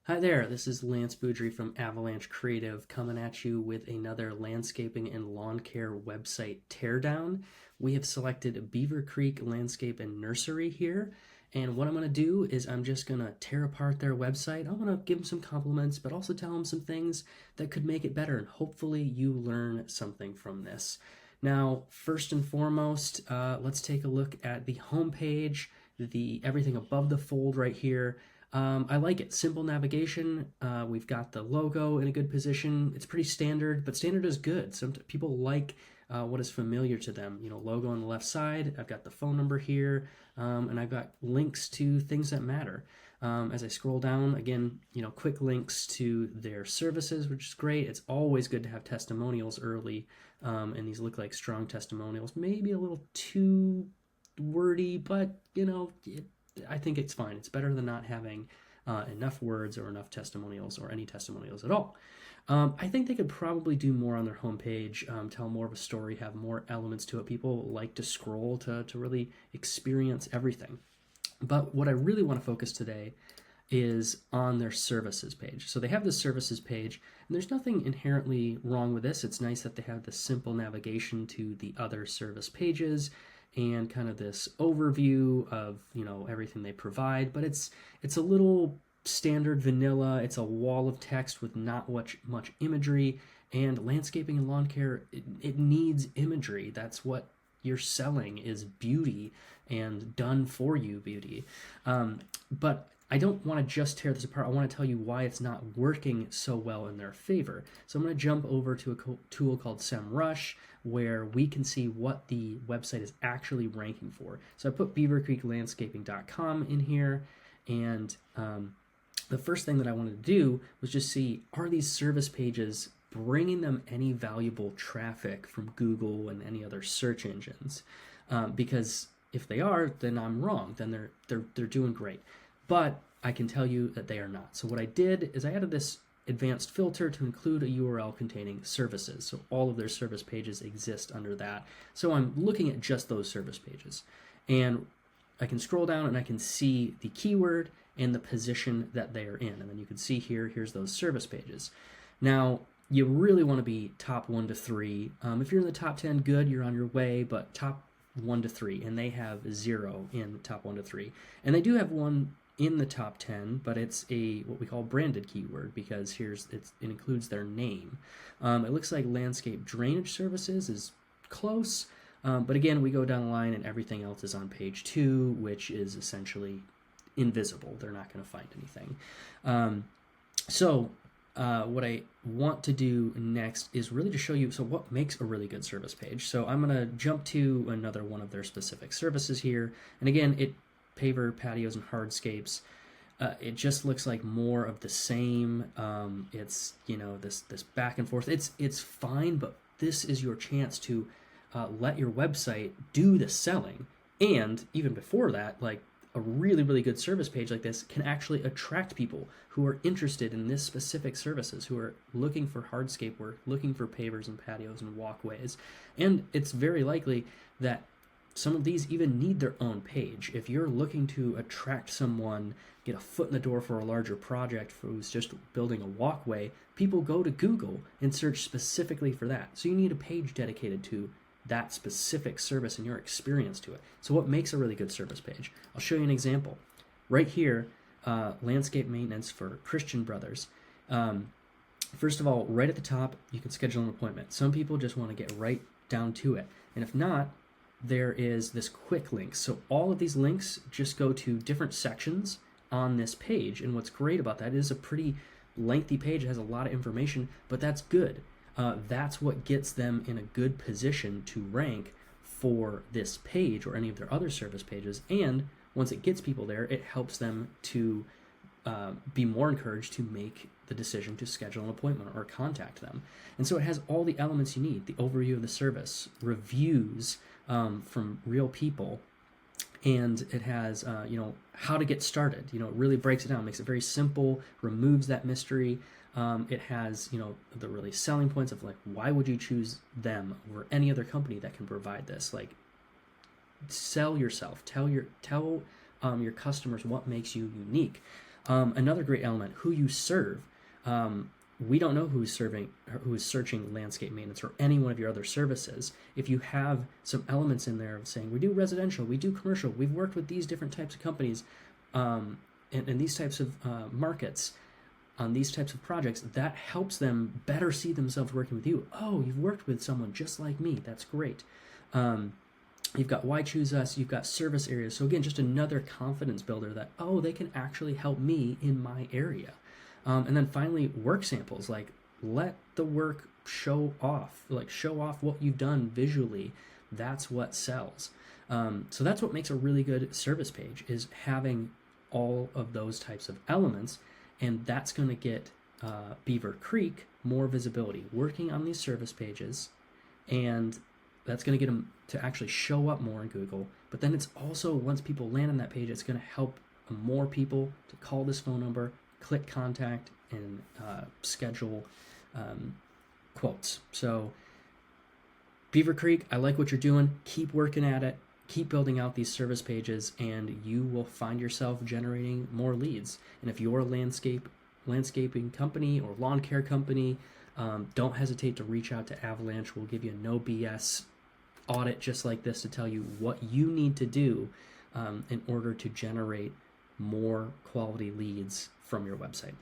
Hi there, this is Lance Beaudry from Avalanche Creative coming at you with another landscaping and lawn care website teardown. We have selected Beavercreek Landscape and Nursery here, and what I'm going to do is I'm just going to tear apart their website. I'm going to give them some compliments, but also tell them some things that could make it better, and hopefully you learn something from this. Now, first and foremost, let's take a look at the homepage, everything above the fold right here. I like it. Simple navigation. We've got the logo in a good position. It's pretty standard, but standard is good. Some people like what is familiar to them. You know, logo on the left side. I've got the phone number here, and I've got links to things that matter. As I scroll down, again, you know, quick links to their services, which is great. It's always good to have testimonials early, and these look like strong testimonials. Maybe a little too wordy, but you know, I think it's fine. It's better than not having enough words or enough testimonials or any testimonials at all. I think they could probably do more on their homepage, tell more of a story, have more elements to it. People like to scroll to really experience everything. But what I really want to focus today is on their services page. So they have this services page, and there's nothing inherently wrong with this. It's nice that they have this simple navigation to the other service pages and kind of this overview of, you know, everything they provide, but it's a little standard vanilla. It's a wall of text with not much imagery, and landscaping and lawn care, it needs imagery. That's what you're selling, is beauty and done for you beauty. But I don't want to just tear this apart. I want to tell you why it's not working so well in their favor. So I'm going to jump over to a tool called Semrush, where we can see what the website is actually ranking for. So I put beavercreeklandscaping.com in here, and the first thing that I wanted to do was just see, are these service pages bringing them any valuable traffic from Google and any other search engines? Because if they are, then I'm wrong. Then they're doing great. But I can tell you that they are not. So what I did is I added this advanced filter to include a URL containing services. So all of their service pages exist under that. So I'm looking at just those service pages. And I can scroll down and I can see the keyword and the position that they are in. And then you can see here's those service pages. Now, you really want to be top 1 to 3. If you're in the top 10, good, you're on your way, but top 1 to 3, and they have 0 in top 1 to 3. And they do have one in the top 10, but it's what we call branded keyword, because it includes their name. It looks like landscape drainage services is close, but again, we go down the line and everything else is on page 2, which is essentially invisible. They're not going to find anything. What I want to do next is really to show you, so what makes a really good service page. So I'm going to jump to another one of their specific services here. And again, paver, patios, and hardscapes. It just looks like more of the same. It's, you know, this back and forth. It's fine, but this is your chance to let your website do the selling. And even before that, like, a really, really good service page like this can actually attract people who are interested in this specific services, who are looking for hardscape work, looking for pavers and patios and walkways. And it's very likely that some of these even need their own page. If you're looking to attract someone, get a foot in the door for a larger project who's just building a walkway, people go to Google and search specifically for that. So you need a page dedicated to that specific service and your experience to it. So what makes a really good service page? I'll show you an example. Right here, landscape maintenance for Christian brothers. First of all, right at the top, you can schedule an appointment. Some people just want to get right down to it. And if not, there is this quick link. So all of these links just go to different sections on this page. And what's great about that is a pretty lengthy page. It has a lot of information, but that's good. That's what gets them in a good position to rank for this page or any of their other service pages. And once it gets people there, it helps them to be more encouraged to make the decision to schedule an appointment or contact them. And so it has all the elements you need: the overview of the service, reviews from real people, and it has how to get started. You know, it really breaks it down, makes it very simple, removes that mystery. It has, you know, the really selling points of, like, why would you choose them over any other company that can provide this? Like, sell yourself, tell your customers what makes you unique. Another great element, who you serve. We don't know who is searching landscape maintenance or any one of your other services. If you have some elements in there of saying, we do residential, we do commercial, we've worked with these different types of companies, and these types of markets on these types of projects, that helps them better see themselves working with you. Oh, you've worked with someone just like me. That's great. You've got why choose us, you've got service areas. So again, just another confidence builder that, oh, they can actually help me in my area. And then finally, work samples, like let the work show off what you've done visually. That's what sells. So that's what makes a really good service page, is having all of those types of elements, and that's going to get Beavercreek more visibility, working on these service pages, and that's going to get them to actually show up more in Google. But then it's also, once people land on that page, it's going to help more people to call this phone number, click contact, and schedule quotes. So Beavercreek, I like what you're doing. Keep working at it. Keep building out these service pages, and you will find yourself generating more leads. And if you're a landscaping company or lawn care company, don't hesitate to reach out to Avalanche. We'll give you a no BS audit just like this to tell you what you need to do in order to generate more quality leads from your website.